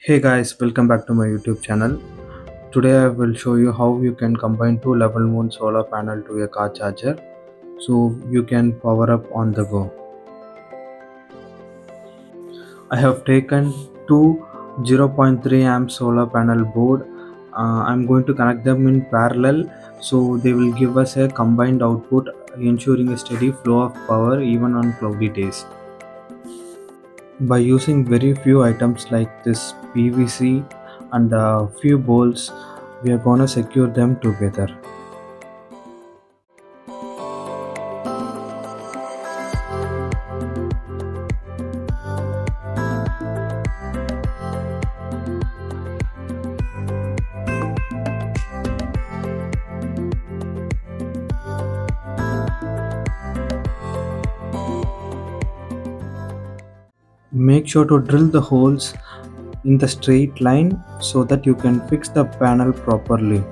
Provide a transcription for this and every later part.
Hey guys, welcome back to my YouTube channel. Today I will show you how you can combine two level 1 solar panel to a car charger so you can power up on the go. I have taken two 0.3 amp solar panel board. I'm going to connect them in parallel so they will give us a combined output, ensuring a steady flow of power even on cloudy days. By using very few items like this PVC and a few bolts, we are gonna secure them together. Make sure to drill the holes in the straight line so that you can fix the panel properly.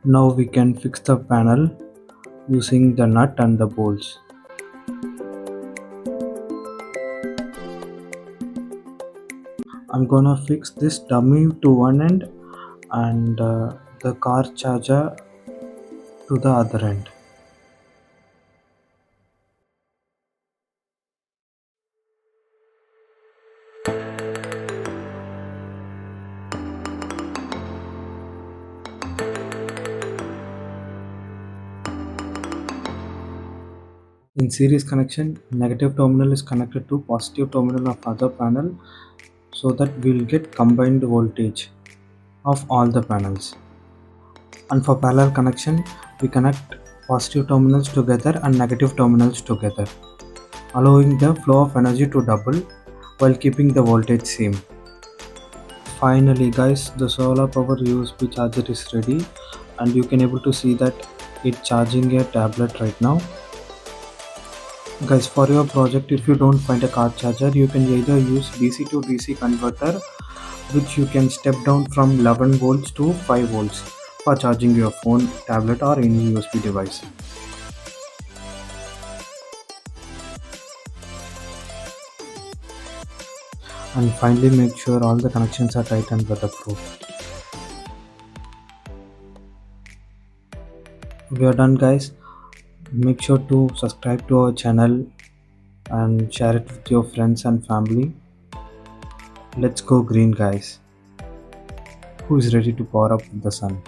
Now we can fix the panel using the nut and the bolts. I'm gonna fix this dummy to one end and the car charger to the other end. In series connection, negative terminal is connected to positive terminal of other panel so that we'll get combined voltage of all the panels. And for parallel connection, we connect positive terminals together and negative terminals together, allowing the flow of energy to double while keeping the voltage same. Finally guys, the solar power USB charger is ready and you can able to see that it's charging a tablet right now. Guys, for your project, if you don't find a car charger, you can either use DC to DC converter, which you can step down from 11 volts to 5 volts for charging your phone, tablet or any USB device. And finally, make sure all the connections are tight and weatherproof. We are done guys. Make sure to subscribe to our channel and share it with your friends and family. Let's go green guys. Who is ready to power up with the sun?